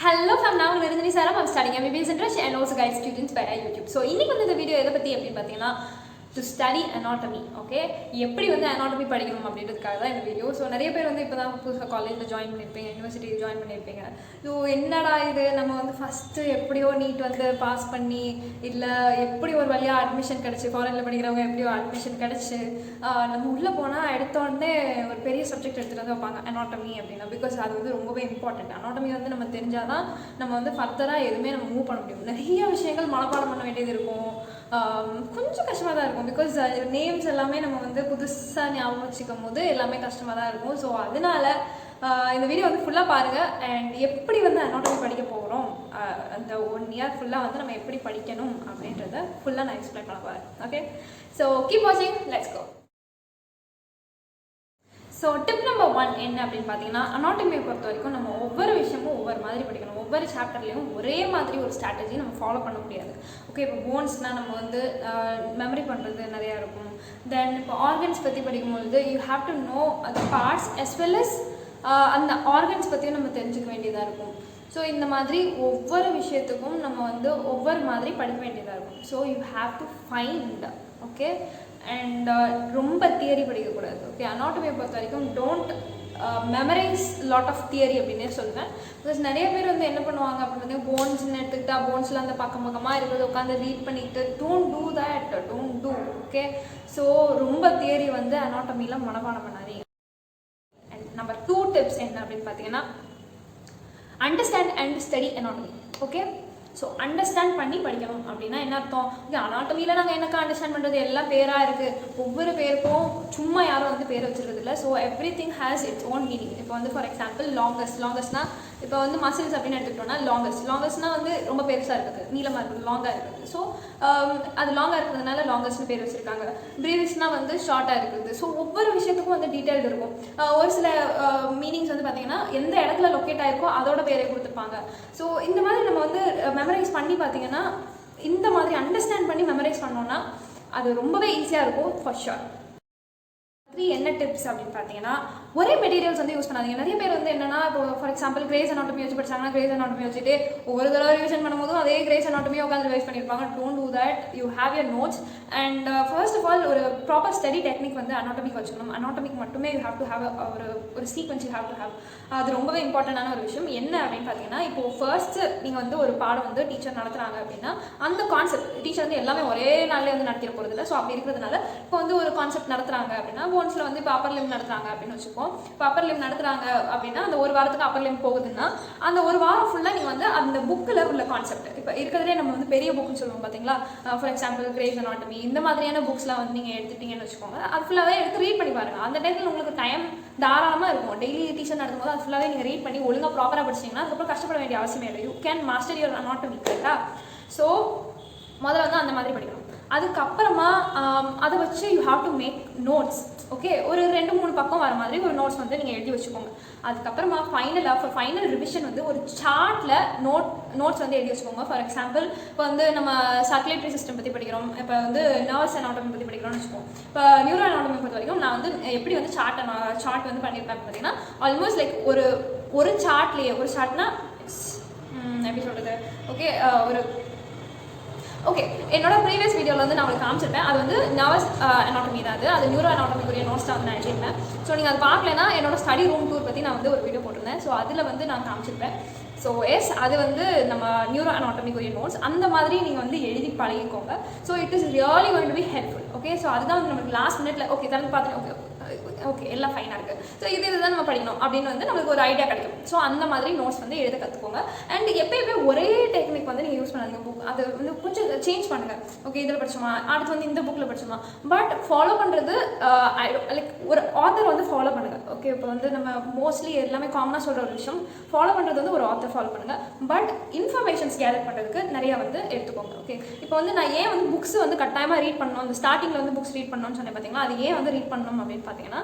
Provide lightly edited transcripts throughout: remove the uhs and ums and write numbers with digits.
Hello fam, now Niranjini sairam. I'm studying Mbbs and also guide students by YouTube. So இன்னைக்கு வந்து இந்த video எதை பத்தி அப்படினு பாத்தீங்கன்னா to study anatomy. Okay, எப்படி வந்து anatomy படிக்கணும் அப்படின்றதுக்காக தான் இந்த வீடியோ. ஸோ நிறைய பேர் வந்து இப்போ தான் புதுசாக காலேஜில் ஜாயின் பண்ணியிருப்பீங்க, யூனிவர்சிட்டியில் ஜாயின் பண்ணியிருப்பீங்க. ஸோ என்னடா இது, நம்ம வந்து ஃபஸ்ட்டு எப்படியோ நீட் வந்து பாஸ் பண்ணி இல்லை எப்படி ஒரு வழியாக அட்மிஷன் கிடச்சி, ஃபாரினில் படிக்கிறவங்க எப்படியோ அட்மிஷன் கிடச்சி நம்ம உள்ளே போனால் எடுத்தோடனே ஒரு பெரிய சப்ஜெக்ட் எடுத்துகிட்டு வந்து வைப்பாங்க anatomy அப்படின்னா. பிகாஸ் அது வந்து ரொம்பவே இம்பார்ட்டன்ட். anatomy வந்து நம்ம தெரிஞ்சால் தான் நம்ம வந்து ஃபர்தராக எதுவுமே நம்ம மூவ் பண்ண முடியும். நிறைய விஷயங்கள் மனப்பாடம் பண்ண வேண்டியது இருக்கும், கொஞ்சம் கஷ்டமாக தான் இருக்கும். பிகாஸ் நேம்ஸ் எல்லாமே நம்ம வந்து புதுசாக ஞாபகம் வச்சுக்கும் போது எல்லாமே கஷ்டமாக தான் இருக்கும். ஸோ அதனால இந்த வீடியோ வந்து ஃபுல்லாக பாருங்கள். அண்ட் எப்படி வந்து anatomy படிக்க போகிறோம், அந்த 1 year ஃபுல்லாக வந்து நம்ம எப்படி படிக்கணும் அப்படின்றத ஃபுல்லாக நான் எக்ஸ்பிளைன் பண்ண போகிறேன். ஓகே, ஸோ கீப் வாட்சிங், let's go. So tip number 1 என்ன அப்படின்னு பார்த்தீங்கன்னா, அனாட்டமியை பொறுத்த வரைக்கும் நம்ம ஒவ்வொரு விஷயமும் ஒவ்வொரு மாதிரி படிக்கணும். ஒவ்வொரு சாப்டர்லேயும் ஒரே மாதிரி ஒரு ஸ்ட்ராட்டஜி நம்ம ஃபாலோ பண்ண முடியாது. ஓகே, இப்போ போன்ஸ்னால் நம்ம வந்து மெமரி பண்ணுறது நிறையா இருக்கும். தென் இப்போ ஆர்கன்ஸ் பற்றி படிக்கும்பொழுது யூ ஹாவ் டு நோ அந்த பார்ட்ஸ் அஸ் வெல் அஸ் அந்த ஆர்கன்ஸ் பற்றியும் நம்ம தெரிஞ்சுக்க வேண்டியதாக இருக்கும். ஸோ இந்த மாதிரி ஒவ்வொரு விஷயத்துக்கும் நம்ம வந்து ஒவ்வொரு மாதிரி படிக்க வேண்டியதாக இருக்கும். So you have to find. Okay, and ரொம்ப தியரி படிக்கக்கூடாது. ஓகே, அனாட்டமியை பொறுத்த வரைக்கும் don't memorize lot of theory அப்படின்னே சொல்லுவேன். பிகாஸ் நிறைய பேர் வந்து என்ன பண்ணுவாங்க அப்படின்னு போன்ஸ்ன்னு எடுத்துக்கிட்டா போன்ஸில் அந்த பக்கமாக இருக்கிறது உட்காந்து ரீட் பண்ணிட்டு don't do that, don't do. Okay, so ரொம்ப தியரி வந்து அனாட்டமியில் மனப்பாடம் பண்ணாதீங்க. அண்ட் நம்பர் 2 டிப்ஸ் என்ன அப்படின்னு பார்த்தீங்கன்னா, understand and study anatomy. Okay, so understand பண்ணி படிக்கணும் அப்படின்னா என்ன அர்த்தம்? ஓகே, அனாட்டமியில் நாங்கள் என்னக்கா அண்டர்ஸ்டாண்ட் பண்ணுறது, எல்லாம் பேராக இருக்குது. ஒவ்வொரு பேருக்கும் சும்மா யாரும் வந்து பேர் வச்சுருக்கிறது இல்லை. So every thing has its own meaning. இப்போ வந்து ஃபார் எக்ஸாம்பிள் லாங்கஸ்ட்னால் இப்போ வந்து மசில்ஸ் அப்படின்னு எடுத்துக்கிட்டோம்னா லாங்கஸ்ட்னால் வந்து ரொம்ப பெருசாக இருக்குது, நீளமாக இருக்குது, லாங்காக இருக்குது. ஸோ அது லாங்காக இருக்கிறதுனால லாங்கஸ்ட்னு பேர் வச்சுருக்காங்க. ப்ரீவியஸ்னால் வந்து ஷார்ட்டாக இருக்குது. ஸோ ஒவ்வொரு விஷயத்துக்கும் வந்து டீட்டெயில் இருக்கும். ஒரு சில மீனிங்ஸ் வந்து பார்த்தீங்கன்னா எந்த இடத்துல லொக்கேட் ஆகிருக்கோ அதோட பேரை கொடுத்துருப்பாங்க. ஸோ இந்த மாதிரி நம்ம வந்து மெமரைஸ் பண்ணி பார்த்தீங்கன்னா, இந்த மாதிரி அண்டர்ஸ்டாண்ட் பண்ணி மெமரைஸ் பண்ணோன்னா அது ரொம்பவே ஈஸியாக இருக்கும் ஃபார் ஷுர். என்ன டிப்ஸ் அப்படின்னு பார்த்தீங்கன்னா, ஒரே மெட்டீரியல்ஸ் வந்து யூஸ் பண்ணாதீங்க. நிறைய பேர் வந்து என்னன்னா, இப்போ ஃபார் எக்ஸாம்பிள் கிரேஸ் அனாட்டமி வச்சு படிச்சாங்கன்னா கிரேஸ் அனாட்டமி வச்சுட்டு ஒவ்வொரு தடவை ரிவிஷன் பண்ணும்போதும் அதே கிரேஸ் அனாட்டமியை உட்காந்து ரிவைஸ் பண்ணியிருப்பாங்க. Don't do that. You have your notes. And first of all ஒரு ப்ராப்பர் ஸ்டடி டெக்னிக் வந்து அனாட்டமிக்கு வச்சுக்கணும். அனாட்டமிக்கு மட்டுமே யூ ஹேவ் டு ஹேவ் ஒரு sequence you have to have. அது ரொம்பவே இம்பார்ட்டண்டான ஒரு விஷயம். என்ன அப்படின்னு பார்த்தீங்கன்னா, இப்போ ஃபர்ஸ்ட் நீங்கள் வந்து ஒரு பாடம் வந்து டீச்சர் நடத்துகிறாங்க அப்படின்னா அந்த கான்செப்ட் டீச்சர் வந்து எல்லாமே ஒரே நாள்லேயே வந்து நடத்திட போகிறது இல்லை. ஸோ அப்படி இருக்கிறதுனால இப்போ வந்து ஒரு கான்செப்ட் நடத்துகிறாங்க அப்படின்னா போன்ஸில் வந்து இப்போ அப்பர் லிம் நடத்துகிறாங்க அப்படின்னு வச்சுப்போம். இப்போ அப்பர் லிம் நடத்துகிறாங்க அப்படின்னா அந்த ஒரு வாரத்துக்கு அப்பர் லிம் போகுதுன்னா அந்த ஒரு வாரம் ஃபுல்லாக நீங்கள் வந்து அந்த புக்கில் உள்ள கான்செப்ட் இப்போ இருக்கிறதுலே நம்ம வந்து பெரிய புக்குன்னு சொல்லுவோம் பார்த்தீங்களா. ஃபார் எக்ஸாம்பிள் கிரேஸ் அனாட்டமி இந்த மாதிரியான புக்ஸ்லாம் வந்து நீங்கள் எடுத்துட்டீங்கன்னு வச்சுக்கோங்க. அது ஃபுல்லாகவே எடுத்து ரீட் பண்ணி பாருங்கள். அந்த டைமில் உங்களுக்கு டைம் தாராளமாக இருக்கும். டெய்லி டீச்சர் நடக்கும்போது அது ஃபுல்லாகவே நீங்கள் ரீட் பண்ணி ஒழுங்காக ப்ராப்பராக படிச்சிங்கன்னா அதுக்கப்புறம் கஷ்டப்பட வேண்டிய அவசியமே இல்லை. You can master your anatomy. கரெக்டாக? ஸோ முதல்ல வந்து அந்த மாதிரி படிக்கணும். அதுக்கப்புறமா அதை வச்சு you have to make notes. Okay, ஒரு 2-3 பக்கம் வர மாதிரி ஒரு நோட்ஸ் வந்து நீங்கள் எழுதி வச்சுக்கோங்க. அதுக்கப்புறமா ஃபைனல் ரிவிஷன் வந்து ஒரு சார்ட்டில் நோட்ஸ் வந்து எழுதி வச்சுக்கோங்க. ஃபார் எக்ஸாம்பிள் இப்போ வந்து நம்ம சர்க்குலேட்டரி சிஸ்டம் பற்றி படிக்கிறோம், இப்போ வந்து நர்வஸ் அனாட்டமி பற்றி படிக்கிறோம்னு வச்சுக்கோம். இப்போ நியூரோ அனாட்டமி பொறுத்த வரைக்கும் நான் வந்து எப்படி வந்து சார்ட் வந்து பண்ணியிருப்பேன் பார்த்தீங்கன்னா, ஆல்மோஸ்ட் லைக் ஒரு சார்ட்லேயே ஒரு சார்ட்னா எப்படி சொல்கிறது, ஓகே என்னோட ப்ரீவியஸ் வீடியோவில் வந்து நான் உங்களுக்கு காமிச்சிருப்பேன். அது வந்து நர்வஸ் அனாட்டமி தான். அது நியூரோ அனாட்டமிக்குரிய நோட்ஸ் தான் வந்து நான் எழுதியிருப்பேன். ஸோ நீங்கள் அது பார்க்கலன்னா என்னோட ஸ்டடி ரூம் டூர் பற்றி நான் வந்து ஒரு வீடியோ போட்டிருந்தேன். ஸோ அதில் வந்து நான் காமிச்சிருப்பேன். ஸோ எஸ், அது வந்து நம்ம நியூரோ அனாட்டமிக்குரிய நோட்ஸ் அந்த மாதிரி நீங்கள் வந்து எழுதி பழகிக்கோங்க. So it is really going to be helpful. Okay, so அதுதான் வந்து நம்மளுக்கு லாஸ்ட் மினிட்ல ஓகே திறந்து பார்த்தேன், ஓகே எல்லாம் ஃபைனாக இருக்குது, ஸோ இதுதான் நம்ம படிக்கணும் அப்படின்னு வந்து நம்மளுக்கு ஒரு ஐடியா கிடைக்கும். ஸோ அந்த மாதிரி நோட்ஸ் வந்து எழுத கற்றுக்கோங்க. அண்ட் எப்பயுமே ஒரே டெக்னிக் வந்து நீங்கள் யூஸ் பண்ணாதீங்க. புக் அது வந்து கொஞ்சம் சேஞ்ச் பண்ணுங்கள். ஓகே, இதில் படிச்சோமா, அடுத்து வந்து இந்த புக்கில் படிச்சோமா, பட் ஃபாலோ பண்ணுறது லைக் ஒரு ஆத்தர் வந்து ஃபாலோ பண்ணுங்கள். ஓகே, இப்போ வந்து நம்ம மோஸ்ட்லி எல்லாமே காமனாக சொல்கிற ஒரு விஷயம் ஃபாலோ பண்ணுறது வந்து ஒரு ஆத்தர் ஃபாலோ பண்ணுங்கள். பட் இன்ஃபர்மேஷன்ஸ் கேதர் பண்ணுறதுக்கு நிறையா வந்து எடுத்துக்கோங்க. ஓகே, இப்போ வந்து நான் ஏன் வந்து புக்ஸ் வந்து கட்டாயமாக ரீட் பண்ணணும், அந்த ஸ்டார்டிங்கில் வந்து புக்ஸ் ரீட் பண்ணணும்னு சொன்னேன் பார்த்தீங்களா. அது ஏன் வந்து ரீட் பண்ணணும் அப்படின்னு பார்த்தீங்கன்னா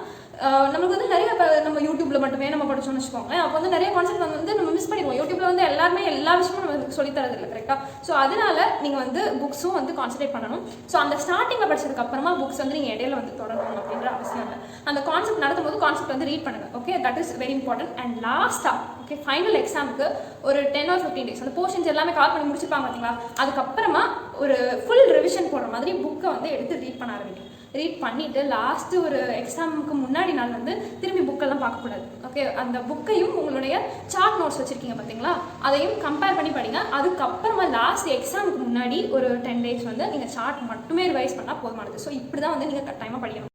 நமக்கு வந்து நிறைய நம்ம யூடியூப்ல மட்டுமே நம்ம படிச்சோம்னு வச்சுக்கோங்களேன். அப்போ வந்து நிறைய கான்செப்ட் வந்து நம்ம மிஸ் பண்ணிடுவோம். யூடியூப்ல வந்து எல்லாருமே எல்லா விஷயமும் நம்ம சொல்லித்தரது இல்லை, கரெக்டாக? ஸோ அதனால நீங்கள் வந்து புக்ஸும் வந்து கான்சன்ட்ரேட் பண்ணணும். ஸோ அந்த ஸ்டார்டிங்கில் படிச்சதுக்கு அப்புறமா புக்ஸ் வந்து நீங்கள் இடையில வந்து தொடரணும் அப்படின்ற அவசியம் இல்லை. அந்த கான்செப்ட் நடத்தும் போது கான்செப்ட் வந்து ரீட் பண்ணுங்க. Okay, that is very important. And லாஸ்ட்டாக ஓகே, ஃபைனல் எக்ஸாமுக்கு ஒரு 10 or 15 days அந்த போர்ஷன்ஸ் எல்லாமே கவர் பண்ணி முடிச்சிருப்பாங்க பார்த்தீங்களா, அதுக்கப்புறமா ஒரு ஃபுல் ரிவிஷன் போடுற மாதிரி புக்கை வந்து எடுத்து ரீட் பண்ண ஆரம்பிக்கும். ரீட் பண்ணிவிட்டு லாஸ்ட்டு ஒரு எக்ஸாமுக்கு முன்னாடி நாள் வந்து திரும்பி புக்கெல்லாம் பார்க்கக்கூடாது. ஓகே, அந்த புக்கையும் உங்களுடைய சார்ட் நோட்ஸ் வச்சுருக்கீங்க பார்த்தீங்களா, அதையும் கம்பேர் பண்ணி படிங்க. அதுக்கப்புறமா லாஸ்ட் எக்ஸாமுக்கு முன்னாடி ஒரு 10 days வந்து நீங்கள் சார்ட் மட்டுமே ரிவைஸ் பண்ணால் போதுமானது. ஸோ இப்படி தான் வந்து நீங்கள் கட்டாயமாக படிக்கணும்.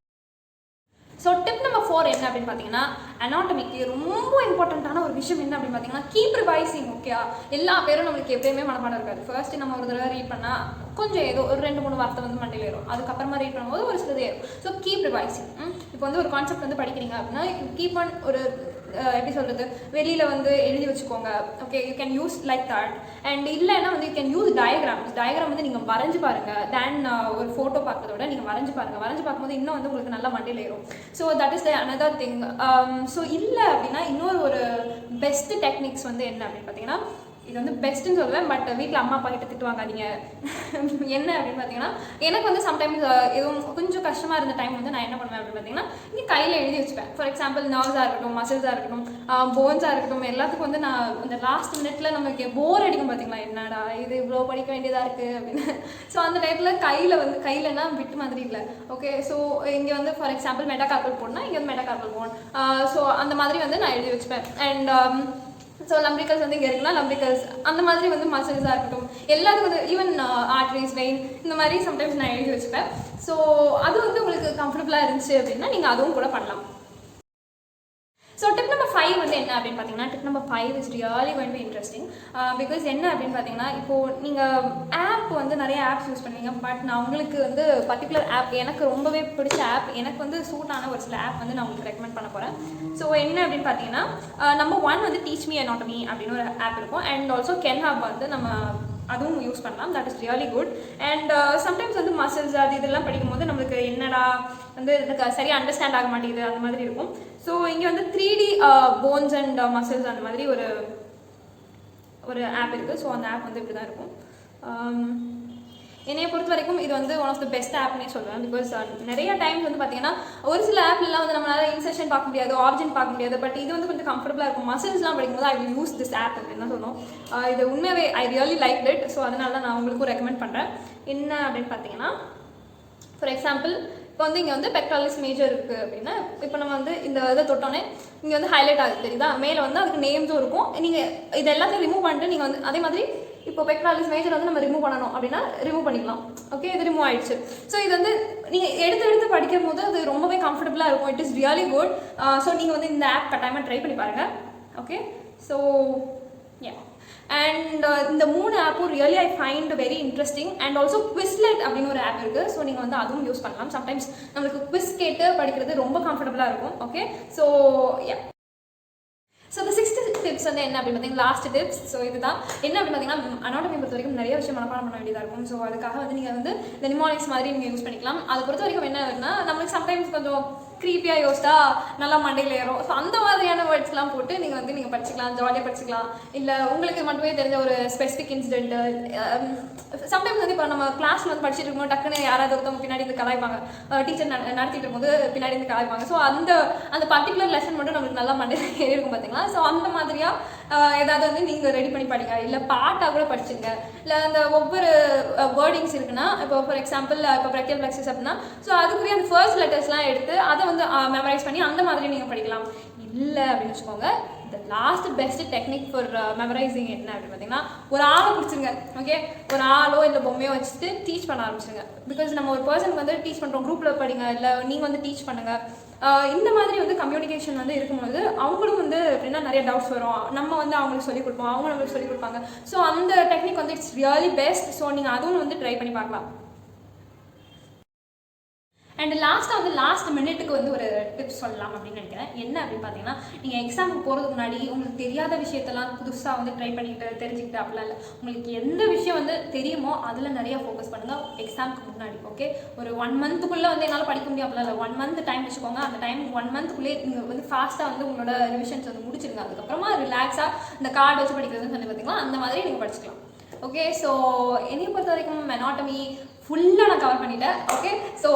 ஸோ டிப் நம்பர் 4 என்ன அப்படின்னு பார்த்தீங்கன்னா, அனாட்டமிக்கு ரொம்ப இம்பார்ட்டண்ட்டான ஒரு விஷயம் என்ன அப்படின்னு பார்த்தீங்கன்னா, கீப் ரிவைசிங். ஓகே, எல்லா பேரும் நம்மளுக்கு எப்பயுமே மனப்பாடம் இருக்காது. ஃபர்ஸ்ட் நம்ம ஒரு தடவை ரீட் பண்ணால் கொஞ்சம் ஏதோ ஒரு 2-3 வார்த்தை வந்து மண்டையில் ஏறும். அதுக்கப்புறமா ரீட் பண்ணும்போது ஒரு சிலது ஏறும். So keep revising. இப்போ வந்து ஒரு கான்செப்ட் வந்து படிக்கிறீங்க அப்படின்னா கீப் ஆன் ஒரு எப்படி சொல்கிறது, வெளியில் வந்து எழுதி வச்சுக்கோங்க. Okay, you can use like that. And இல்லைன்னா வந்து யூ கேன் யூஸ் டயக்ராம் வந்து நீங்கள் வரைஞ்சி பாருங்கள். தேன் ஒரு ஃபோட்டோ பார்க்கறதோட நீங்கள் வரைஞ்சி பாருங்கள். வரைஞ்சி பார்க்கும்போது இன்னும் வந்து உங்களுக்கு நல்லா மண்டையில் ஏறும். So that is the another thing. So இல்லை அப்படின்னா இன்னொரு ஒரு பெஸ்ட் டெக்னிக்ஸ் வந்து என்ன அப்படின்னு பார்த்தீங்கன்னா, இது வந்து பெஸ்ட்டுன்னு சொல்லுவேன், பட் வீட்டில் அம்மா அப்பா கிட்ட திட்டு வாங்காதீங்க. என்ன அப்படின்னு பார்த்தீங்கன்னா, எனக்கு வந்து சம்டைம்ஸ் எதுவும் கொஞ்சம் கஷ்டமாக இருந்த டைம் வந்து நான் என்ன பண்ணுவேன் அப்படின்னு பார்த்தீங்கன்னா, இங்கே கையில் எழுதி வச்சுப்பேன். ஃபார் எக்ஸாம்பிள் நர்வ்ஸாக இருக்கட்டும், மசில்ஸாக இருக்கட்டும், போன்ஸாக இருக்கட்டும், எல்லாத்துக்கும் வந்து நான் இந்த லாஸ்ட் மினிட்ல நமக்கு போர் அடிக்கும் பார்த்தீங்களா, என்னடா இது இவ்வளோ படிக்க வேண்டியதாக இருக்குது அப்படின்னு. ஸோ அந்த நேரத்தில் கையிலனா விட்டு மாதிரி இல்லை. ஓகே, ஸோ இங்கே வந்து ஃபார் எக்ஸாம்பிள் மெட்டாகார்பல் போடணும், இங்கே வந்து மெட்டாகார்பல் போகணும். ஸோ அந்த மாதிரி வந்து நான் எழுதி வச்சுப்பேன். அண்ட் ஸோ லம்பிரிக்கல்ஸ் வந்து இங்கே இருக்குன்னா லம்பிரிக்கல்ஸ், அந்த மாதிரி வந்து மசில்ஸாக இருக்கட்டும், எல்லாத்துக்கும் வந்து ஈவன் ஆர்ட்ரிஸ், வெயின், இந்த மாதிரி சம்டைம்ஸ் நான் எழுதி வச்சுப்பேன். ஸோ அது வந்து உங்களுக்கு கம்ஃபர்டபுளாக இருந்துச்சு அப்படின்னா நீங்கள் அதுவும் கூட பண்ணலாம். ஸோ டிப் நம்பர் 5 வந்து என்ன அப்படின்னு பார்த்தீங்கன்னா, tip number 5 is really going to be interesting. Because என்ன அப்படின்னு பார்த்தீங்கன்னா, இப்போது நீங்கள் ஆப் வந்து நிறைய ஆப்ஸ் யூஸ் பண்ணுவீங்க. பட் நான் உங்களுக்கு வந்து பர்டிகுலர் ஆப், எனக்கு ரொம்பவே பிடிச்ச ஆப், எனக்கு வந்து சூட் ஆன ஒரு சில ஆப் வந்து நான் உங்களுக்கு ரெக்கமெண்ட் பண்ண போகிறேன். ஸோ என்ன அப்படின்னு பார்த்தீங்கன்னா, நம்பர் 1 வந்து டீச் மீ அனாட்டமி அப்படின்னு ஒரு ஆப் இருக்கும். அண்ட் ஆல்சோ கென்ஹாப் வந்து நம்ம அதுவும் யூஸ் பண்ணலாம். That is really good. And sometimes வந்து மசில்ஸ் அது இதெல்லாம் படிக்கும்போது நம்மளுக்கு என்னடா வந்து இதுக்கு சரியாக அண்டர்ஸ்டாண்ட் ஆக மாட்டேங்குது, அந்த மாதிரி இருக்கும். ஸோ இங்கே வந்து 3D போன்ஸ் அண்ட் மசில்ஸ் அந்த மாதிரி ஒரு ஆப் இருக்குது. ஸோ அந்த ஆப் வந்து இப்படி தான் இருக்கும். என்னையை பொறுத்த வரைக்கும் இது வந்து one of the best Apne சொல்லுவேன். பிகாஸ் நிறைய டைம்ஸ் வந்து பார்த்தீங்கன்னா ஒரு சில ஆப்லாம் வந்து நம்மளால் இன்செஷன் பார்க்க முடியாது, ஆரிஜின் பார்க்க முடியாது. பட் இது வந்து கொஞ்சம் கம்ஃபர்டபுளாக இருக்கும். மசில்ஸ்லாம் படிக்கும்போது I will use this app அப்படின்னு தான் சொல்லணும். இது உண்மையாகவே I really like it. So அதனால தான் நான் உங்களுக்கும் ரெக்கமெண்ட் பண்ணுறேன். என்ன அப்படின்னு பார்த்தீங்கன்னா, ஃபார் எக்ஸாம்பிள் இப்போ வந்து இங்கே வந்து பெக்டாலிஸ் மேஜர் இருக்குது அப்படின்னா, இப்போ நம்ம வந்து இந்த இதை தொட்டோன்னே இங்கே வந்து ஹைலைட் ஆகுது தெரியுதா, மேலே வந்து அதுக்கு நேம்ஸும் இருக்கும். நீங்கள் இது எல்லாத்தையும் ரிமூவ் பண்ணிட்டு நீங்கள் வந்து அதே மாதிரி இப்போ பெக்டாலிஸ் மேஜர் வந்து நம்ம ரிமூவ் பண்ணணும் அப்படின்னா ரிமூவ் பண்ணிக்கலாம். ஓகே, இது ரிமூவ் ஆயிடுச்சு. ஸோ இது வந்து நீங்கள் எடுத்து படிக்கும் போது அது ரொம்பவே கம்ஃபர்டபுளாக இருக்கும். It is really good. So நீங்கள் வந்து இந்த ஆப் கட்டாயமாக ட்ரை பண்ணி பாருங்கள். ஓகே, ஸோ அண்ட் இந்த 3 ஆப்பும் really I find very interesting. And also Quizlet அப்படின்னு ஒரு ஆப் இருக்குது. ஸோ நீங்கள் வந்து அதுவும் யூஸ் பண்ணலாம். சம்டைம்ஸ் நம்மளுக்கு குவிஸ் கேட்டு படிக்கிறது ரொம்ப கம்ஃபர்டபுளாக இருக்கும். Okay, so so the 6th tips வந்து என்ன அப்படின்னு பார்த்தீங்கன்னா, லாஸ்ட் டிப்ஸ். ஸோ இதுதான் என்ன அப்படின்னு பார்த்தீங்கன்னா, அனாட்டமி பொறுத்த வரைக்கும் நிறைய விஷயம் மனப்பாடம் பண்ண வேண்டியதாக இருக்கும். ஸோ அதுக்காக வந்து நீங்கள் வந்து இந்த நிமானிக்ஸ் மாதிரி நீங்கள் யூஸ் பண்ணிக்கலாம். அதை பொறுத்த வரைக்கும் என்ன ஆகுதுன்னா, நம்மளுக்கு சம்டைம்ஸ் கொஞ்சம் க்ரீப்பியாக யோசிச்சா நல்லா மண்டையில் ஏறும். ஸோ அந்த மாதிரியான வேர்ட்ஸ்லாம் போட்டு நீங்கள் படிச்சுக்கலாம், ஜாலியாக படிச்சுக்கலாம். இல்லை உங்களுக்கு மட்டுமே தெரிஞ்ச ஒரு ஸ்பெசிஃபிக் இன்சிடென்ட்டு. சம்டைம்ஸ் வந்து இப்போ நம்ம கிளாஸில் வந்து படிச்சுட்டு இருக்கும்போது டக்குன்னு யாராவது ஒருத்தவங்க பின்னாடி இருந்து கலாய்ப்பாங்க, டீச்சர் நடத்திட்டு இருக்கும்போது பின்னாடி இருந்து கலாய்ப்பாங்க. ஸோ அந்த பர்டிகுலர் லெசன் மட்டும் நம்மளுக்கு நல்லா மண்டையில் ஏறிருக்கும் பார்த்தீங்களா. ஸோ அந்த மாதிரியாக ஏதாவது வந்து நீங்கள் ரெடி பண்ணி படிங்க. இல்லை பாட்டாக கூட படிச்சுங்க. இல்லை அந்த ஒவ்வொரு வேர்டிங்ஸ் இருக்குன்னா, இப்போ ஃபார் எக்ஸாம்பிள் இப்போ ப்ரெக்கியல் பிளெக்ஸஸ் அப்படின்னா, ஸோ அதுக்குரிய அந்த ஃபர்ஸ்ட் லெட்டர்ஸ்லாம் எடுத்து அதை வந்து மெமரைஸ் பண்ணி அந்த மாதிரி நீங்கள் படிக்கலாம். இல்லை அப்படின்னு வச்சுக்கோங்க, the last best technique for memorising என்ன அப்படின்னு பார்த்தீங்கன்னா, ஒரு ஆளை பிடிச்சிருங்க. ஓகே, ஒரு ஆளோ இல்லை பொம்மையோ வச்சுட்டு டீச் பண்ண ஆரம்பிச்சுங்க. பிகாஸ் நம்ம ஒரு பர்சனுக்கு வந்து டீச் பண்ணுறோம், குரூப்பில் படிங்க, இல்லை நீங்கள் வந்து டீச் பண்ணுங்கள். இந்த மாதிரி வந்து கம்யூனிகேஷன் வந்து இருக்கும்போது அவங்களும் வந்து எப்படின்னா நிறைய டவுட்ஸ் வரும். நம்ம வந்து அவங்களுக்கு சொல்லிக் கொடுப்போம், அவங்க நம்மளுக்கு சொல்லிக் கொடுப்பாங்க. ஸோ அந்த டெக்னிக் வந்து இட்ஸ் ரியலி பெஸ்ட். ஸோ நீங்கள் அதுவும் வந்து ட்ரை பண்ணி பார்க்கலாம். அண்ட் லாஸ்ட்டாக வந்து லாஸ்ட் மினிட்டுக்கு வந்து ஒரு டிப்ஸ் சொல்லலாம் அப்படின்னு நினைக்கிறேன். என்ன அப்படின்னு பார்த்தீங்கன்னா, நீங்கள் எக்ஸாமுக்கு போகிறதுக்கு முன்னாடி உங்களுக்கு தெரியாத விஷயத்தெல்லாம் புதுசாக வந்து ட்ரை பண்ணிக்கிட்டு தெரிஞ்சுக்கிட்டு அப்படிலாம் இல்லை. உங்களுக்கு எந்த விஷயம் வந்து தெரியுமோ அதில் நிறையா ஃபோக்கஸ் பண்ணுங்கள் எக்ஸாமுக்கு முன்னாடி. ஓகே, ஒரு 1 மந்த்துக்குள்ளே வந்து என்னால் படிக்க முடியும் அப்படிலாம் இல்லை. 1 மந்த் டைம் வச்சுக்கோங்க. அந்த டைம் 1 மந்த்துக்குள்ளேயே நீங்கள் வந்து ஃபாஸ்ட்டாக வந்து உங்களோட ரிவிஷன்ஸ் வந்து முடிச்சிருங்க. அதுக்கப்புறமா ரிலாக்ஸாக இந்த கார்டு வச்சு படிக்கிறதுன்னு சொல்லி பார்த்தீங்கன்னா அந்த மாதிரி நீங்கள் படிச்சுக்கலாம். ஓகே, ஸோ என்னையை பொறுத்த வரைக்கும் அனாட்டமி ஃபுல்லாக நான் கவர் பண்ணிட்டேன். ஓகே, ஸோ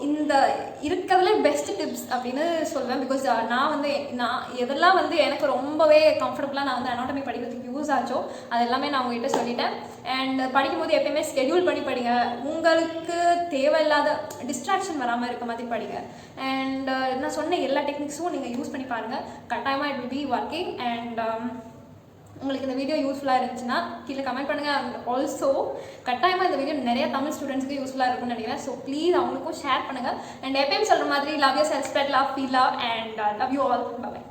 இந்த இருக்கிறதுல பெஸ்ட் டிப்ஸ் அப்படின்னு சொல்லுவேன். பிகாஸ் நான் எதெல்லாம் வந்து எனக்கு ரொம்பவே கம்ஃபர்டபுளாக நான் வந்து அனாட்டமி படிக்கிறதுக்கு யூஸ் ஆச்சோ அது எல்லாமே நான் உங்ககிட்ட சொல்லிட்டேன். அண்ட் படிக்கும்போது எப்பயுமே ஸ்கெடியூல் பண்ணி படிங்க. உங்களுக்கு தேவையில்லாத டிஸ்ட்ராக்ஷன் வராமல் இருக்க மாதிரி படிங்க. அண்ட் நான் சொன்ன எல்லா டெக்னிக்ஸும் நீங்கள் யூஸ் பண்ணி பாருங்கள். கட்டாயமாக it will be working. And உங்களுக்கு இந்த வீடியோ யூஸ்ஃபுல்லாக இருந்துச்சுன்னா கீழே கமெண்ட் பண்ணுங்கள். அண்ட் ஆல்சோ கட்டாயமாக இந்த வீடியோ நிறைய தமிழ் ஸ்டூடெண்ட்ஸ்க்கு யூஸ்ஃபுல்லாக இருக்கும்னு நினைக்கிறேன். ஸோ ப்ளீஸ் அவங்களுக்கும் ஷேர் பண்ணுங்கள். அண்ட் எப்பயும் சொல்கிற மாதிரி love yourself, spread love, feel love, and love you all. By.